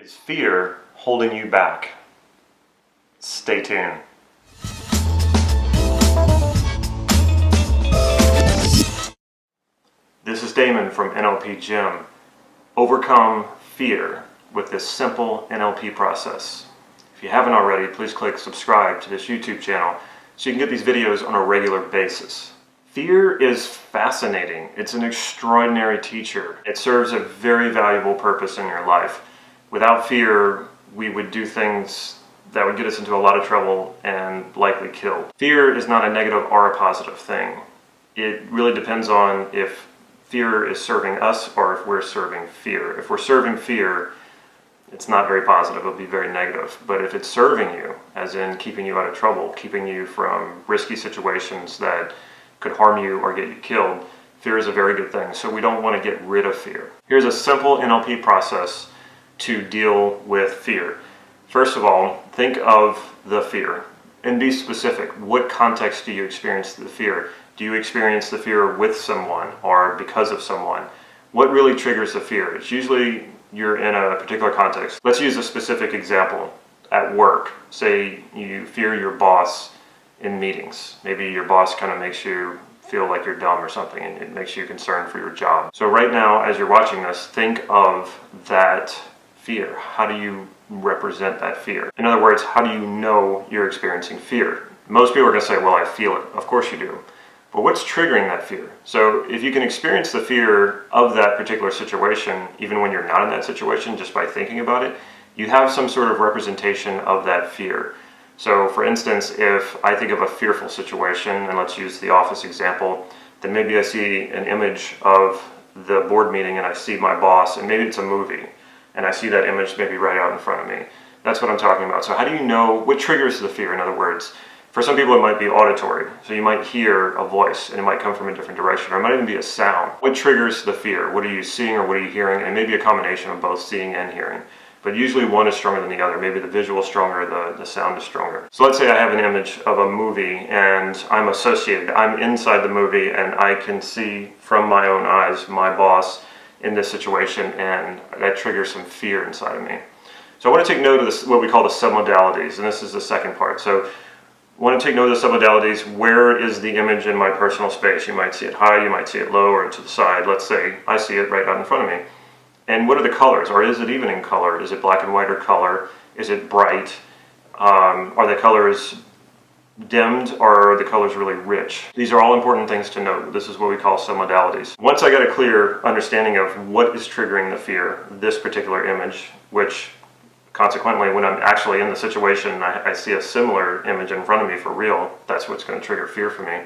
Is fear holding you back? Stay tuned. This is Damon from NLP Gym. Overcome fear with this simple NLP process. If you haven't already, please click subscribe to this YouTube channel so you can get these videos on a regular basis. Fear is fascinating. It's an extraordinary teacher. It serves a very valuable purpose in your life. Without fear, we would do things that would get us into a lot of trouble and likely kill. Fear is not a negative or a positive thing. It really depends on if fear is serving us or if we're serving fear. If we're serving fear, it's not very positive, it'll be very negative. But if it's serving you, as in keeping you out of trouble, keeping you from risky situations that could harm you or get you killed, fear is a very good thing. So we don't want to get rid of fear. Here's a simple NLP process to deal with fear. First of all, think of the fear and be specific. What context do you experience the fear? Do you experience the fear with someone or because of someone? What really triggers the fear? It's usually you're in a particular context. Let's use a specific example. At work, say you fear your boss in meetings. Maybe your boss kind of makes you feel like you're dumb or something and it makes you concerned for your job. So right now, as you're watching this, think of that fear. How do you represent that fear? In other words, how do you know you're experiencing fear? Most people are going to say, well, I feel it. Of course you do. But what's triggering that fear? So if you can experience the fear of that particular situation, even when you're not in that situation, just by thinking about it, you have some sort of representation of that fear. So for instance, if I think of a fearful situation, and let's use the office example, then maybe I see an image of the board meeting and I see my boss, and maybe it's a movie, and I see that image maybe right out in front of me. That's what I'm talking about. So how do you know what triggers the fear? In other words, for some people it might be auditory. So you might hear a voice and it might come from a different direction, or it might even be a sound. What triggers the fear? What are you seeing or what are you hearing? And maybe a combination of both seeing and hearing. But usually one is stronger than the other. Maybe the visual is stronger, the sound is stronger. So let's say I have an image of a movie and I'm associated. I'm inside the movie and I can see from my own eyes my boss in this situation, and that triggers some fear inside of me. So I want to take note of this, what we call the SemiDalla Days, and this is the second part. So I want to take note of the SemiDalla Days. Where is the image in my personal space? You might see it high, you might see it low, or to the side. Let's say I see it right out in front of me. And what are the colors? Or is it even in color? Is it black and white or color? Is it bright? Are the colors dimmed or are the colors really rich? These are all important things to note. This is what we call SemiDalla Days. Once I get a clear understanding of what is triggering the fear, this particular image, which consequently when I'm actually in the situation and I see a similar image in front of me for real, that's what's going to trigger fear for me.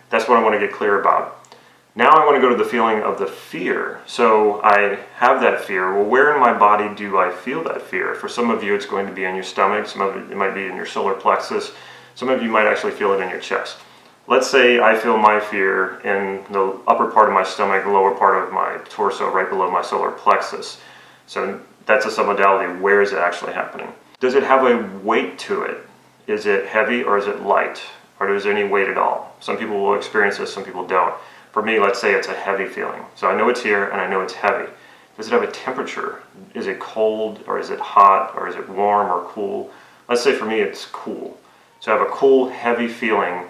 That's what I want to get clear about. Now I want to go to the feeling of the fear. So I have that fear. Well, where in my body do I feel that fear? For some of you, it's going to be in your stomach. Some of it might be in your solar plexus. Some of you might actually feel it in your chest. Let's say I feel my fear in the upper part of my stomach, lower part of my torso, right below my solar plexus. So that's a SemiDalla. Where is it actually happening? Does it have a weight to it? Is it heavy or is it light? Or is there any weight at all? Some people will experience this, some people don't. For me, let's say it's a heavy feeling. So I know it's here and I know it's heavy. Does it have a temperature? Is it cold or is it hot or is it warm or cool? Let's say for me it's cool. So I have a cool, heavy feeling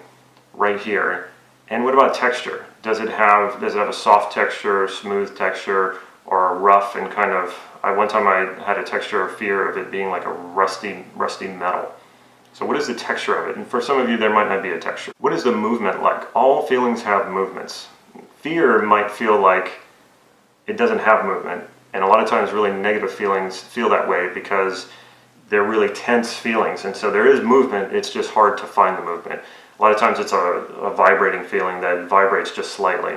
right here. And what about texture? Does it have a soft texture, smooth texture, or a rough and kind of, one time I had a texture of fear of it being like a rusty metal. So what is the texture of it? And for some of you, there might not be a texture. What is the movement like? All feelings have movements. Fear might feel like it doesn't have movement. And a lot of times really negative feelings feel that way because they're really tense feelings. And so there is movement, it's just hard to find the movement. A lot of times it's a vibrating feeling that vibrates just slightly.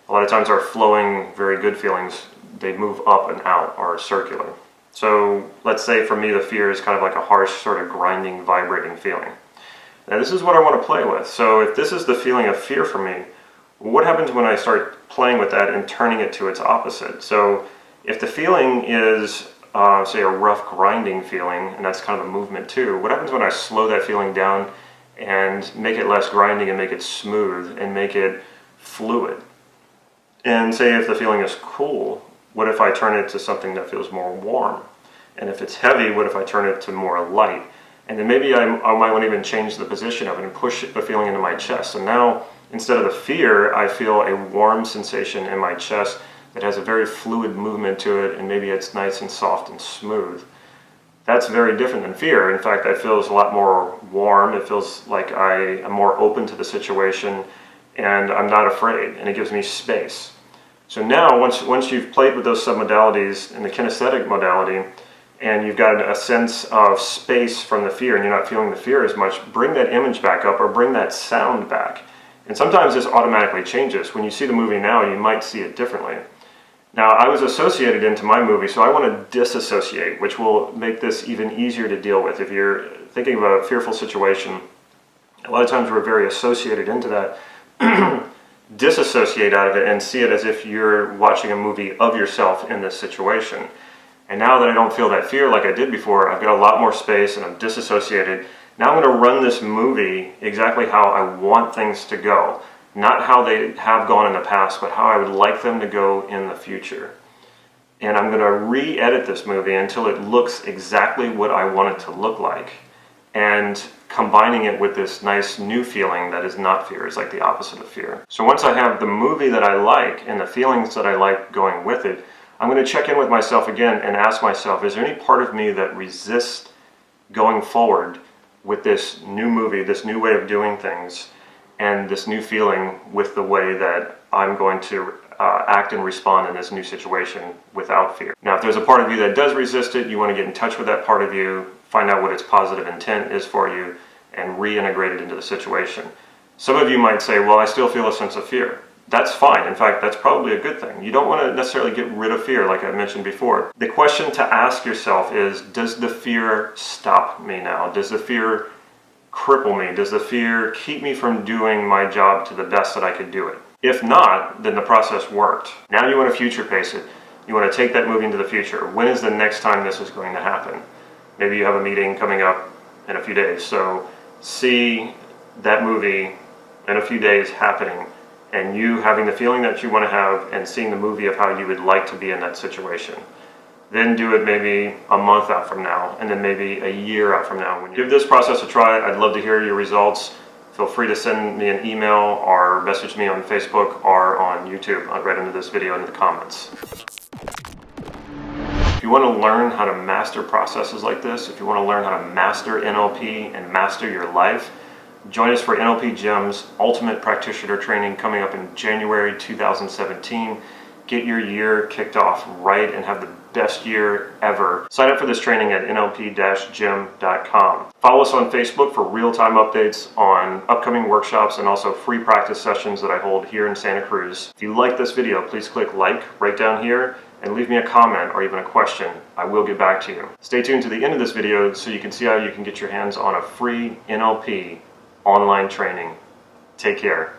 A lot of times our flowing, very good feelings, they move up and out or are circular. So let's say for me the fear is kind of like a harsh sort of grinding, vibrating feeling. Now this is what I want to play with. So if this is the feeling of fear for me, what happens when I start playing with that and turning it to its opposite? So if the feeling is, say, a rough grinding feeling, and that's kind of a movement too, what happens when I slow that feeling down and make it less grinding and make it smooth and make it fluid? And say if the feeling is cool, what if I turn it to something that feels more warm? And if it's heavy, what if I turn it to more light? And then maybe I might want to even change the position of it and push the feeling into my chest. So now, instead of the fear, I feel a warm sensation in my chest that has a very fluid movement to it, and maybe it's nice and soft and smooth. That's very different than fear. In fact, it feels a lot more warm. It feels like I am more open to the situation, and I'm not afraid, and it gives me space. So now, once you've played with those submodalities in the kinesthetic modality, and you've got a sense of space from the fear, and you're not feeling the fear as much, bring that image back up or bring that sound back. And sometimes this automatically changes. When you see the movie now, you might see it differently. Now, I was associated into my movie, so I want to disassociate, which will make this even easier to deal with. If you're thinking of a fearful situation, a lot of times we're very associated into that. Disassociate out of it and see it as if you're watching a movie of yourself in this situation. And now that I don't feel that fear like I did before, I've got a lot more space and I'm disassociated. Now I'm going to run this movie exactly how I want things to go. Not how they have gone in the past, but how I would like them to go in the future. And I'm going to re-edit this movie until it looks exactly what I want it to look like. And combining it with this nice new feeling that is not fear. It's like the opposite of fear. So once I have the movie that I like and the feelings that I like going with it, I'm going to check in with myself again and ask myself, is there any part of me that resists going forward with this new movie, this new way of doing things, and this new feeling with the way that I'm going to act and respond in this new situation without fear? Now, if there's a part of you that does resist it, you want to get in touch with that part of you, find out what its positive intent is for you, and reintegrate it into the situation. Some of you might say, well, I still feel a sense of fear. That's fine. In fact, that's probably a good thing. You don't want to necessarily get rid of fear, like I mentioned before. The question to ask yourself is, does the fear stop me now? Does the fear cripple me? Does the fear keep me from doing my job to the best that I could do it? If not, then the process worked. Now you want to future pace it. You want to take that movie into the future. When is the next time this is going to happen? Maybe you have a meeting coming up in a few days. So see that movie in a few days happening, and you having the feeling that you want to have and seeing the movie of how you would like to be in that situation. Then do it maybe a month out from now, and then maybe a year out from now. When you give this process a try, I'd love to hear your results. Feel free to send me an email or message me on Facebook or on YouTube right under this video in the comments. If you want to learn how to master processes like this, if you want to learn how to master NLP and master your life, join us for NLP Gym's Ultimate Practitioner Training coming up in January 2017. Get your year kicked off right and have the best year ever. Sign up for this training at nlp-gym.com. Follow us on Facebook for real-time updates on upcoming workshops and also free practice sessions that I hold here in Santa Cruz. If you like this video, please click like right down here and leave me a comment or even a question. I will get back to you. Stay tuned to the end of this video so you can see how you can get your hands on a free NLP online training. Take care.